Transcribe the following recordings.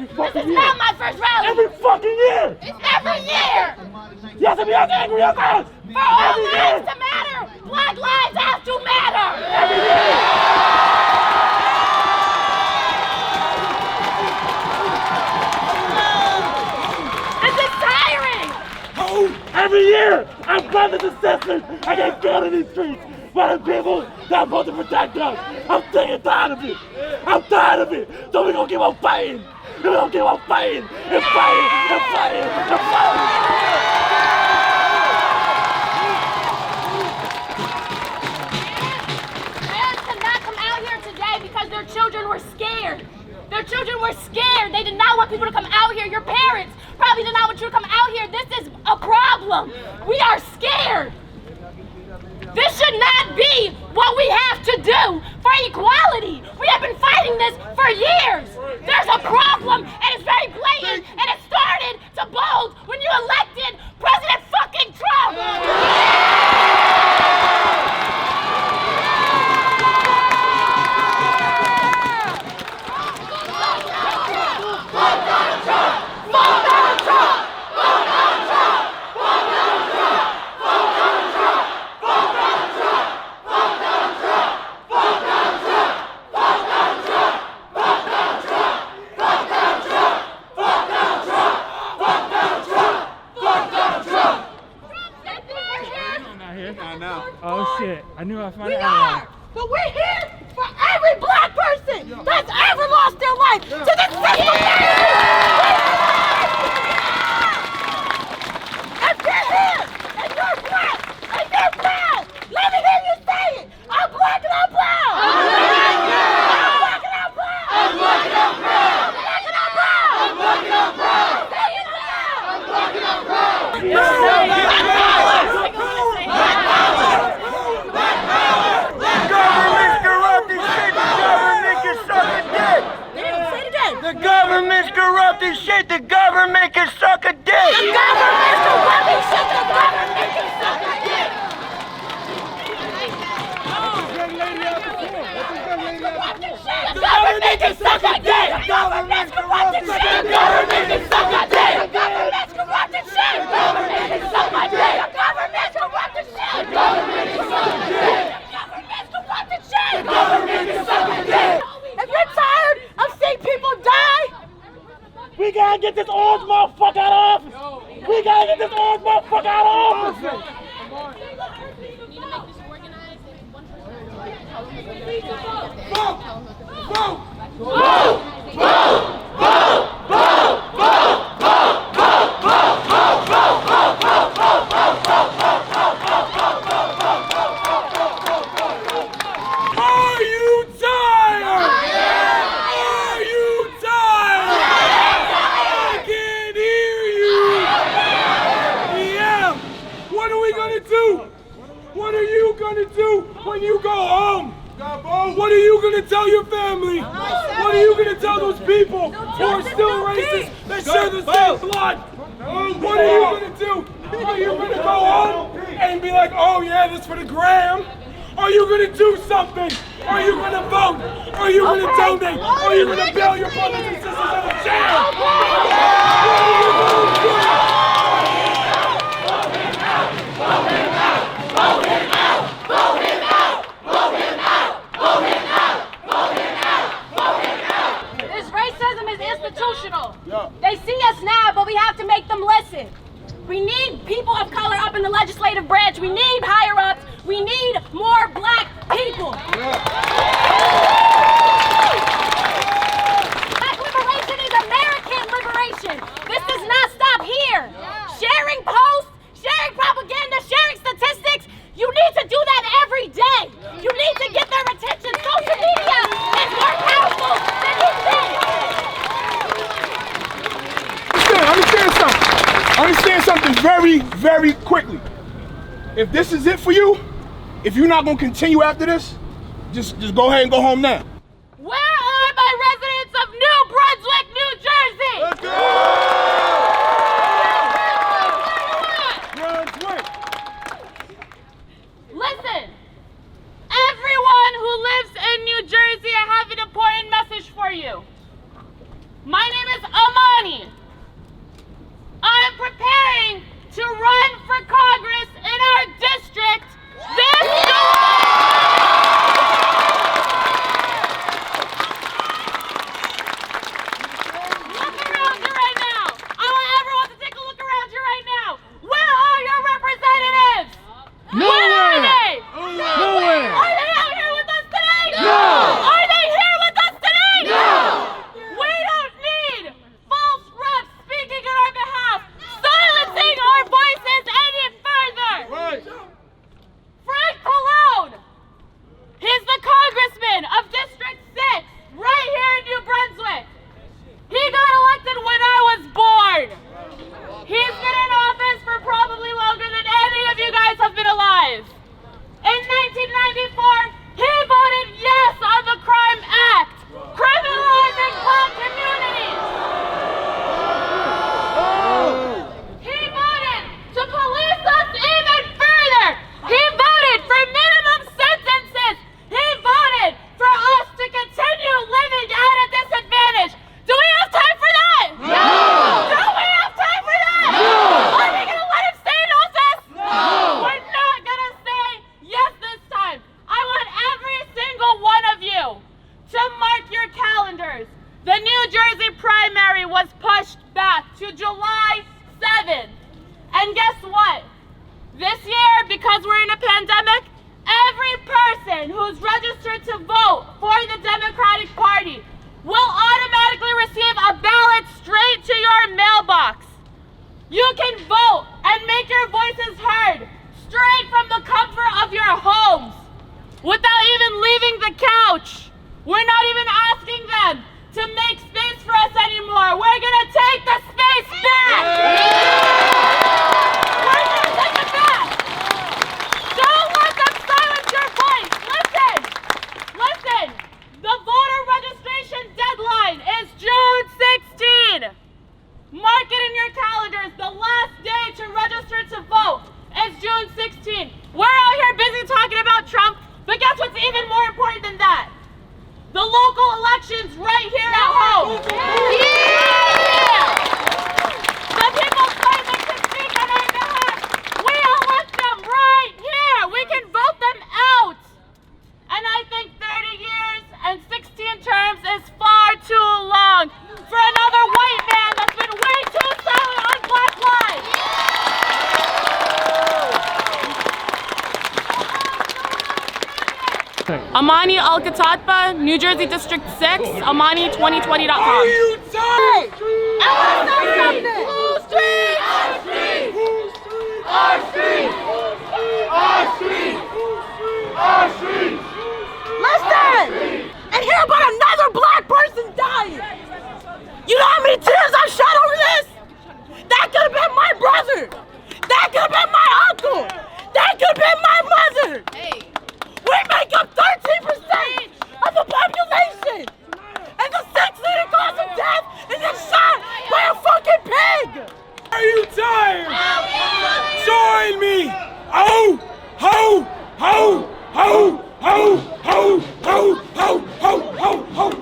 Every fucking year. This is not my first rally. Every fucking year. It's every year. Yes, I'm angry as hell. For all lives to matter, Black lives have to matter. Every year. This is tiring. Every year, our brothers and sisters are getting killed in these streets by the people that are supposed to protect us. I'm sick and tired of it. I'm tired of it. So we're gonna keep on fighting. We're gonna keep on fighting and fighting and fighting and fighting. Parents could not come out here today because their children were scared. Their children were scared. They did not want people to come out here. Your parents probably did not want you to come out here. This is a problem. We are scared. This should not be what we have to do for equality. We have been fighting this for years. There's a problem, and it's very blatant, and it started to bold when you elected President fucking Trump. Oh shit, I knew I'd find We it. are, but we're here for every Black person that's ever lost their life to this system. If you're here and you're Black and you're proud, let me hear you say it. I'm Black and I'm proud. I'm Black and I'm proud. I'm Black and I'm proud. I'm Black and I'm proud. I'm Black and I'm proud. Say it loud. I'm Black and I'm proud. The government's corrupt as shit. The government can suck a dick. The government's corrupt as shit. The government can suck a dick. The government can suck a dick. The government's corrupt as shit. The government can suck a dick. The government's corrupt as shit. The government can suck a dick. The government's corrupt as shit. The government can suck a dick. The government's corrupt as shit. The government can suck a dick. If you're tired of seeing people die, we gotta get this orange motherfucker out of office! We gotta get this orange motherfucker out of office! When you go home, what are you going to tell your family? What are you going to tell those people who are still racist that share the same blood? What are you going to do? Are you going to go home and be like, oh yeah, this for the gram? Are you going to do something? Are you going to vote? Are you going to donate? Are you going to bail your brothers and sisters out of jail? What are you going to do? this racism is institutional. They see us now, but we have to make them listen. We need people of color up in the legislative branch. We need higher ups. We need more Black people. Black liberation is American liberation. This does not stop here. Sharing posts, sharing propaganda, sharing statistics, you need to do that every day. You need to get their attention. Social media is more powerful than you think. Understand something very, very quickly. If this is it for you, if you're not gonna continue after this, just go ahead and go home now. Where are my residents of New Brunswick, New Jersey? Let's go! Brunswick! Listen, everyone who lives in New Jersey, I have an important message for you. My name is primary was pushed back to July 7th. And guess what? This year, because we're in a pandemic, every person who's registered to vote for the Democratic Party will automatically receive a ballot straight to your mailbox. You can vote and make your voices heard straight from the comfort of your homes without even leaving the couch. We're not even asking them to make space for us anymore. We're gonna take the space back. We're gonna take it back. Don't let them silence your voice. Listen. The voter registration deadline is June 16. Mark it in your calendars. The last day to register to vote is June 16. We're out here busy talking about Trump, but guess what's even more important than that? The local elections right here at home. Yeah! The people claim they can speak on our behalf. We elect them right here. We can vote them out. And I think 30 years and 16 terms is far too long for another white man that's been way too silent on Black lives. Amani Al-Katatba, New Jersey District 6, Amani2020.com. Are you tired? I want to say something. Whose street? Our street. Our street. Our street. Listen! And hear about another Black person dying. You know how many tears I've shed over this? That could have been my brother. That could have been my uncle. That could have been my mother. Hey. We make up 13% of the population. And the 6th leading cause of death is a shot by a fucking pig. Are you tired? Join me! Ho! Ho! Ho! Ho! Ho! Ho! Ho! Ho! Ho! Ho! Ho! Ho! Ho! Ho!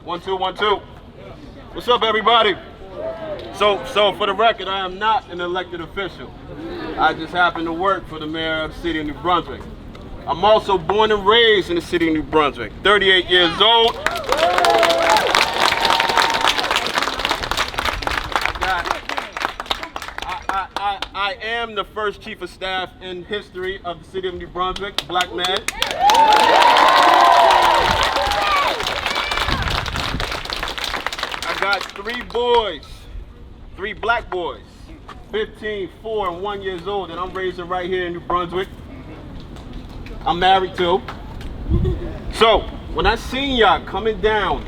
1 2 1 2. What's up, everybody? So for the record, I am not an elected official. I just happen to work for the mayor of the city of New Brunswick. I'm also born and raised in the city of New Brunswick. 38 years old. I am the first chief of staff in history of the city of New Brunswick, Black man. I got 3 boys, 3 black boys, 15, 4, and 1 years old, and I'm raising right here in New Brunswick. I'm married too. So when I seen y'all coming down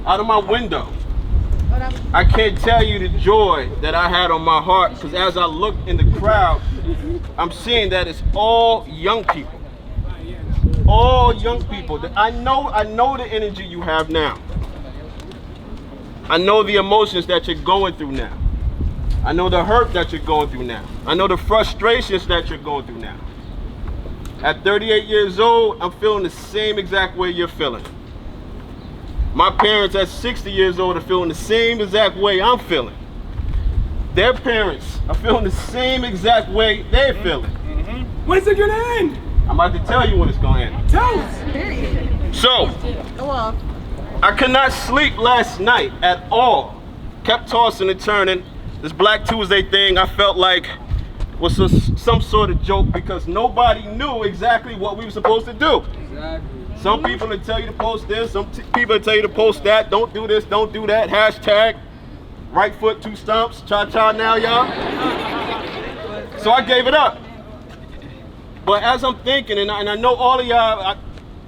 out of my window, I can't tell you the joy that I had on my heart, because as I look in the crowd, I'm seeing that it's all young people. All young people. I know the energy you have now. I know the emotions that you're going through now. I know the hurt that you're going through now. I know the frustrations that you're going through now. At 38 years old, I'm feeling the same exact way you're feeling. My parents at 60 years old are feeling the same exact way I'm feeling. Their parents are feeling the same exact way they're feeling. When's it gonna end? I'm about to tell you when it's gonna end. Tell us. So, I could not sleep last night at all. Kept tossing and turning. This Black Tuesday thing I felt like was some sort of joke, because nobody knew exactly what we were supposed to do. Exactly. Some people will tell you to post this, some people will tell you to post that, don't do this, don't do that, hashtag, right foot, 2 stumps, cha-cha now, y'all. So I gave it up. But as I'm thinking, and I know all of y'all,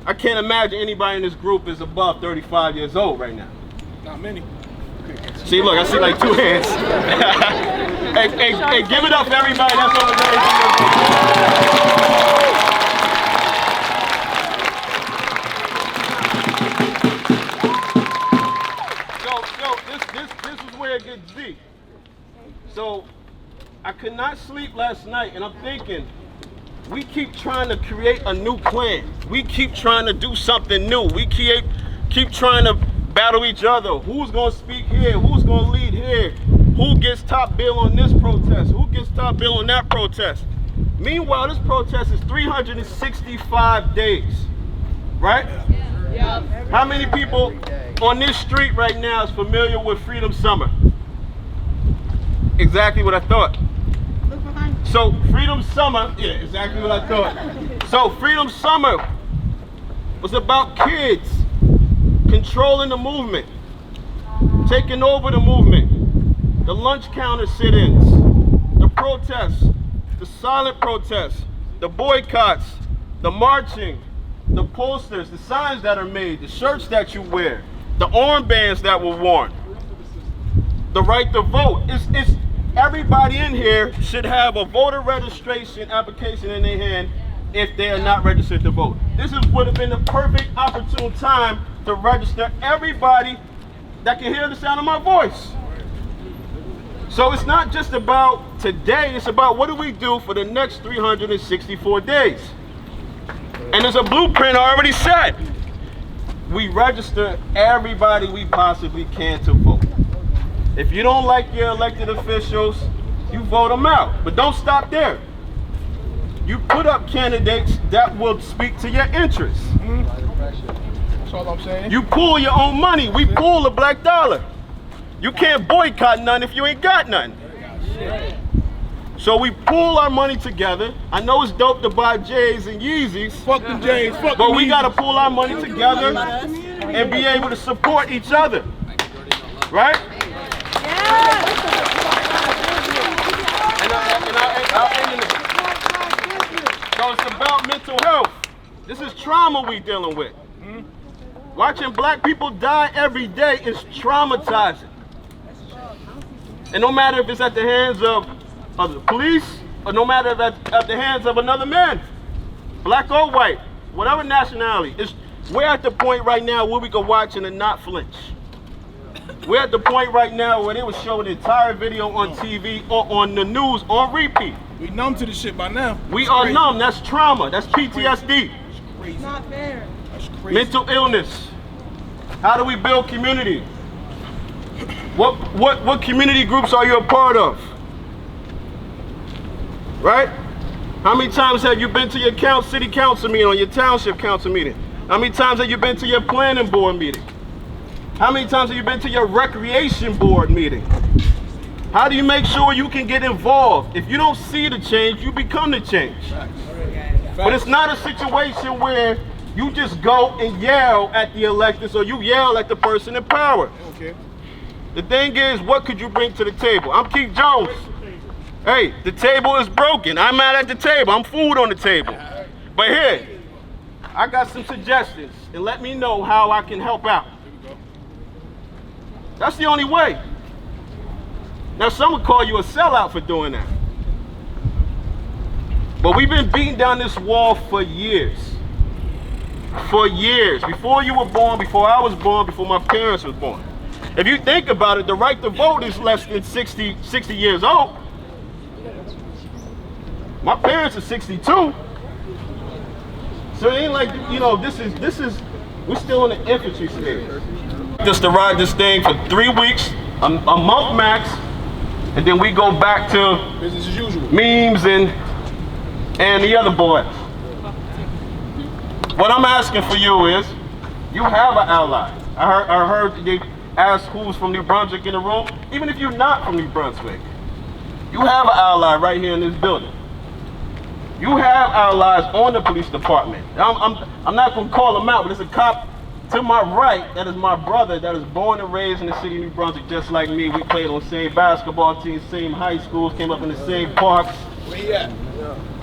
I can't imagine anybody in this group is above 35 years old right now. Not many. See, look, I see like 2 hands. hey, give it up for everybody that's over there. This is where it gets deep. So, I could not sleep last night, and I'm thinking, we keep trying to create a new plan. We keep trying to do something new. We keep trying to battle each other. Who's gonna speak here? Who's gonna lead here? Who gets top bill on this protest? Who gets top bill on that protest? Meanwhile, this protest is 365 days, right? Yeah. How many people on this street right now is familiar with Freedom Summer? Exactly what I thought. So Freedom Summer, yeah, exactly what I thought. So Freedom Summer was about kids controlling the movement, taking over the movement, the lunch counter sit-ins, the protests, the silent protests, the boycotts, the marching, the posters, the signs that are made, the shirts that you wear, the armbands that were worn, the right to vote. It's everybody in here should have a voter registration application in their hand if they are not registered to vote. This would have been the perfect opportune time to register everybody that can hear the sound of my voice. So it's not just about today, it's about what do we do for the next 364 days. And there's a blueprint already set. We register everybody we possibly can to vote. If you don't like your elected officials, you vote them out. But don't stop there. You put up candidates that will speak to your interests. That's all I'm saying. You pool your own money. We pool the black dollar. You can't boycott none if you ain't got none. So we pool our money together. I know it's dope to buy J's and Yeezys. Fuck them J's, fuck But them we Yeezys. gotta pool our money together and be able to support each other. Right? I'll end it. So it's about mental health. This is trauma we dealing with. Watching black people die every day is traumatizing. And no matter if it's at the hands of the police, or no matter if it's at the hands of another man, black or white, whatever nationality, we're at the point right now where we can watch and not flinch. We're at the point right now where they were showing the entire video on TV or on the news on repeat. We numb to the shit by now. We are numb. That's trauma. That's PTSD. It's not fair. That's crazy. Mental illness. How do we build community? What community groups are you a part of? Right? How many times have you been to your city council meeting or your township council meeting? How many times have you been to your planning board meeting? How many times have you been to your recreation board meeting? How do you make sure you can get involved? If you don't see the change, you become the change. But it's not a situation where you just go and yell at the electeds or you yell at the person in power. Okay. The thing is, what could you bring to the table? I'm Keith Jones. Hey, the table is broken. I'm not at the table. I'm food on the table. But here, I got some suggestions, and let me know how I can help out. That's the only way. Now, some would call you a sellout for doing that. But we've been beating down this wall for years. For years. Before you were born, before I was born, before my parents were born. If you think about it, the right to vote is less than 60 years old. My parents are 62. So it ain't like, you know, this is, we're still in the infantry stage. Just to ride this thing for 3 weeks, a month max, and then we go back to business as usual. Memes and the other boys. What I'm asking for you is, you have an ally. I heard they asked who's from New Brunswick in the room. Even if you're not from New Brunswick, you have an ally right here in this building. You have allies on the police department. I'm not going to call them out, but there's a cop to my right that is my brother that is born and raised in the city of New Brunswick just like me. We played on the same basketball teams, same high schools, came up in the same parks. Where he at?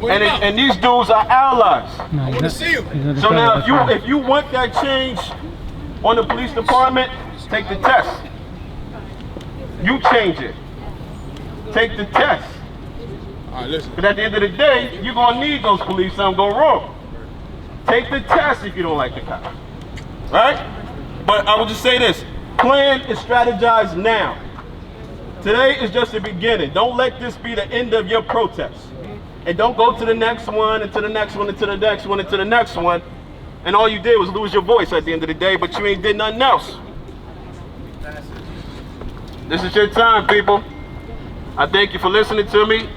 And these dudes are allies. I want to see him. So now if you want that change on the police department, take the test. You change it. Take the test. All right, listen. But at the end of the day, you're going to need those police, something go wrong. Take the test if you don't like the cops. Right? But I would just say this. Plan and strategize now. Today is just the beginning. Don't let this be the end of your protest. And don't go to the next one, and to the next one, and to the next one, and to the next one. And all you did was lose your voice at the end of the day, but you ain't did nothing else. This is your time, people. I thank you for listening to me.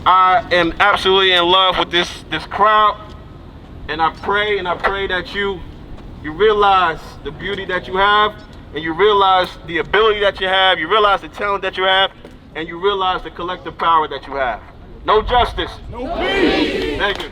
I am absolutely in love with this crowd, and I pray that you realize the beauty that you have, and you realize the ability that you have, you realize the talent that you have, and you realize the collective power that you have. No justice. No peace. Thank you.